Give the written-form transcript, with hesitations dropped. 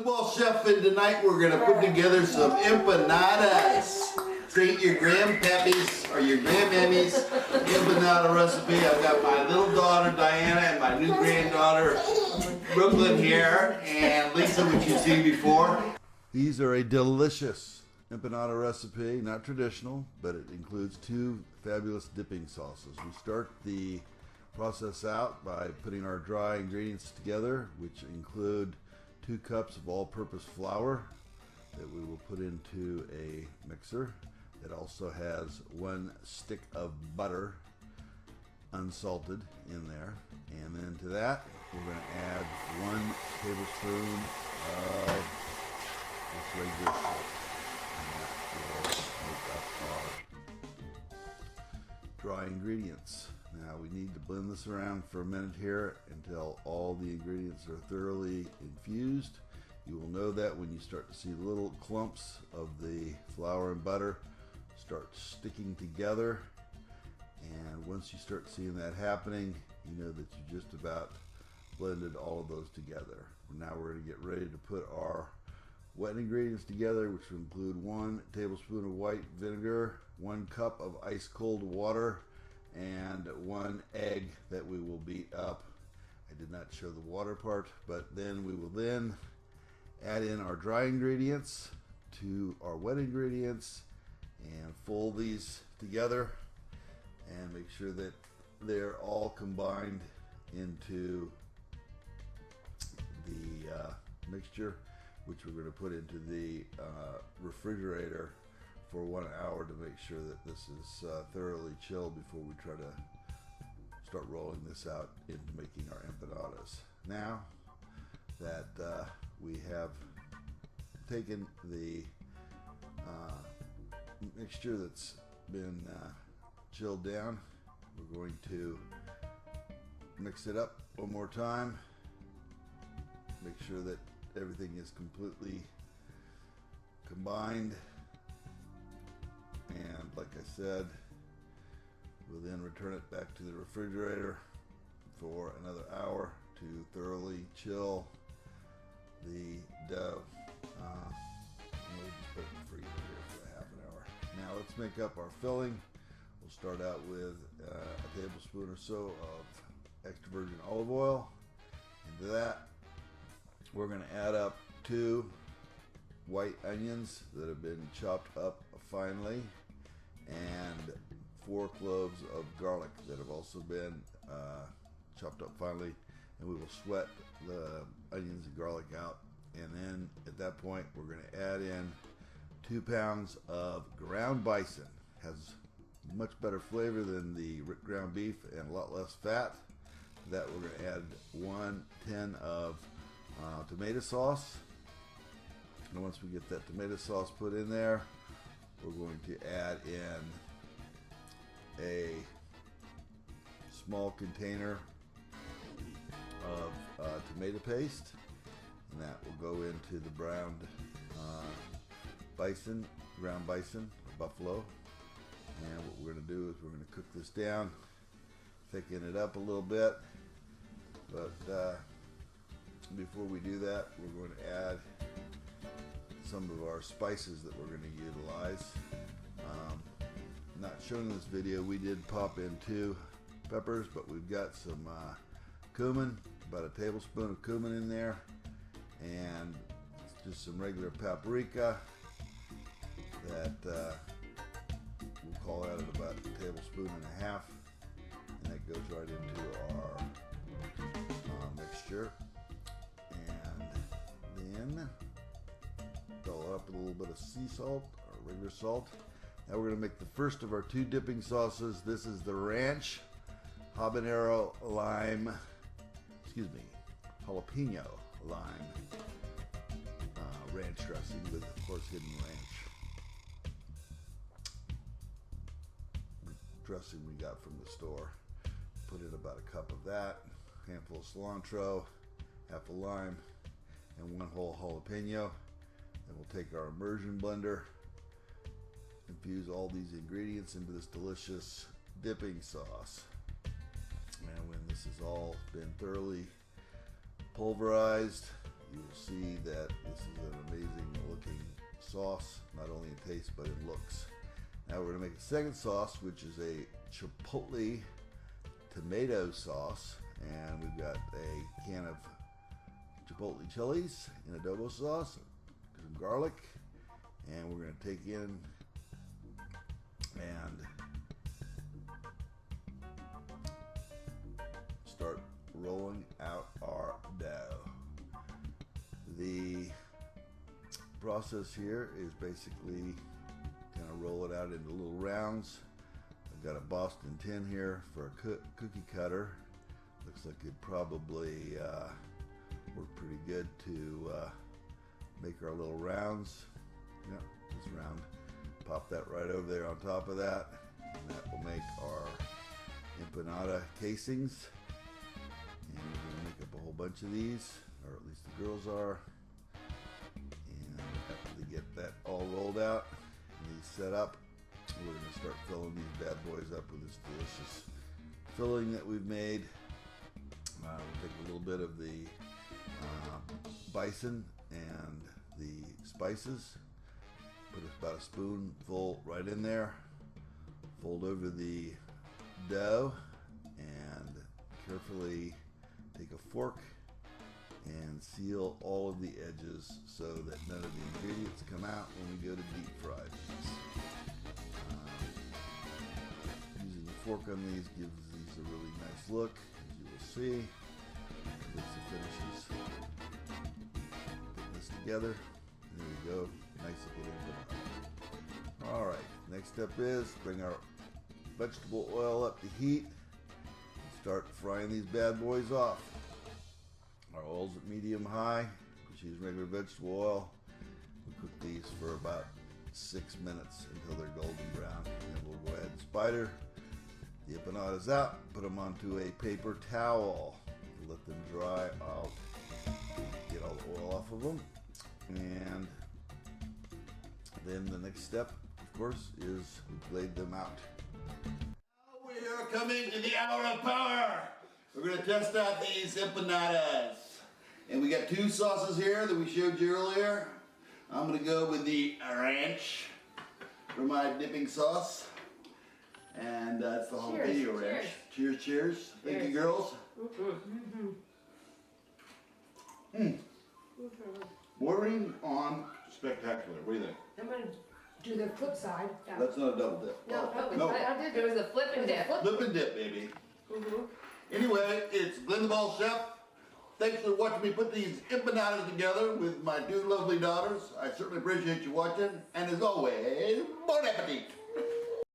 football chef, and tonight we're gonna put together some empanadas. Treat your grandpappies or your grandmammies empanada recipe. I've got my little daughter Diana and my new granddaughter Brooklyn here, and Lisa, which you've seen before. These are a delicious empanada recipe, not traditional, but it includes two fabulous dipping sauces. We start the process out by putting our dry ingredients together, which include 2 cups of all-purpose flour that we will put into a mixer. It also has 1 stick of butter, unsalted, in there. And then to that, we're going to add 1 tablespoon of this regular salt. And that will make up our dry ingredients. Now we need to blend this around for a minute here until all the ingredients are thoroughly infused. You will know that when you start to see little clumps of the flour and butter start sticking together, and once you start seeing that happening, you know that you just about blended all of those together. Now we're going to get ready to put our wet ingredients together, which will include 1 tablespoon of white vinegar, 1 cup of ice cold water, and 1 egg that we will beat up. I did not show the water part, but then we will then add in our dry ingredients to our wet ingredients and fold these together and make sure that they're all combined into the mixture, which we're going to put into the refrigerator for 1 hour to make sure that this is thoroughly chilled before we try to start rolling this out into making our empanadas. Now that we have taken the mixture that's been chilled down, we're going to mix it up one more time, make sure that everything is completely combined, and like I said, we'll then return it back to the refrigerator for another hour to thoroughly chill the dough. We'll just put it in the freezer here for a half an hour. Now let's make up our filling. We'll start out with a tablespoon or so of extra virgin olive oil. Into that, we're going to add up 2 white onions that have been chopped up finely, and 4 cloves of garlic that have also been chopped up finely, and we will sweat the onions and garlic out. And then at that point, we're going to add in 2 pounds of ground bison. Has much better flavor than the ground beef and a lot less fat. To that, we're going to add 1 tin of tomato sauce. And once we get that tomato sauce put in there, we're going to add in a small container of tomato paste, and that will go into the browned ground bison, or buffalo. And what we're going to do is we're going to cook this down, thicken it up a little bit, but before we do that, we're going to add some of our spices that we're going to utilize. Not shown in this video, we did pop in 2 peppers, but we've got some cumin, about a tablespoon of cumin in there, and just some regular paprika that we'll call out at about a tablespoon and a half, and that goes right into our mixture. And then fill up with a little bit of sea salt or regular salt. Now we're going to make the first of our 2 dipping sauces. This is the ranch jalapeno lime ranch dressing with, of course, hidden ranch dressing we got from the store. Put in about a cup of that, a handful of cilantro, half a lime, and 1 whole jalapeno. Then we'll take our immersion blender, infuse all these ingredients into this delicious dipping sauce. And when this has all been thoroughly pulverized you will see that this is an amazing looking sauce, not only in taste but in looks. Now we're going to make a second sauce, which is a Chipotle tomato sauce, and we've got a can of Chipotle chilies in adobo sauce, some garlic, and we're going to take in and start rolling out our dough. The process here is basically kind of roll it out into little rounds. I've got a Boston tin here for a cookie cutter. Looks like it'd probably work pretty good to make our little rounds. Yep, just round. Pop that right over there on top of that, and that will make our empanada casings. And we're going to make up a whole bunch of these, or at least the girls are. And after they get that all rolled out and these set up, we're going to start filling these bad boys up with this delicious filling that we've made. We'll take a little bit of the bison and the spices, put about a spoonful right in there, fold over the dough, and carefully take a fork and seal all of the edges so that none of the ingredients come out when we go to deep fry these. Using the fork on these gives these a really nice look, as you will see. Lisa finishes putting this together. There we go, nice looking empanada. All right, next step is bring our vegetable oil up to heat and start frying these bad boys off. Our oil's at medium high. Just use regular vegetable oil. We cook these for about 6 minutes until they're golden brown. And then we'll go ahead and spider the empanadas out, put them onto a paper towel, let them dry out, get all the oil off of them. And then the next step, of course, is we blade them out. Now we are coming to the hour of power. We're going to test out these empanadas. And we got two sauces here that we showed you earlier. I'm going to go with the ranch for my dipping sauce. And that's the jalapeno ranch. Cheers, cheers. Thank you, girls. Bordering on spectacular. What do you think? I'm going to do the flip side. That's not a double dip. No, I did. There was a flip and dip. Flip and dip, baby. Anyway, it's Glenn the Ball Chef. Thanks for watching me put these empanadas together with my two lovely daughters. I certainly appreciate you watching. And as always, bon appetit.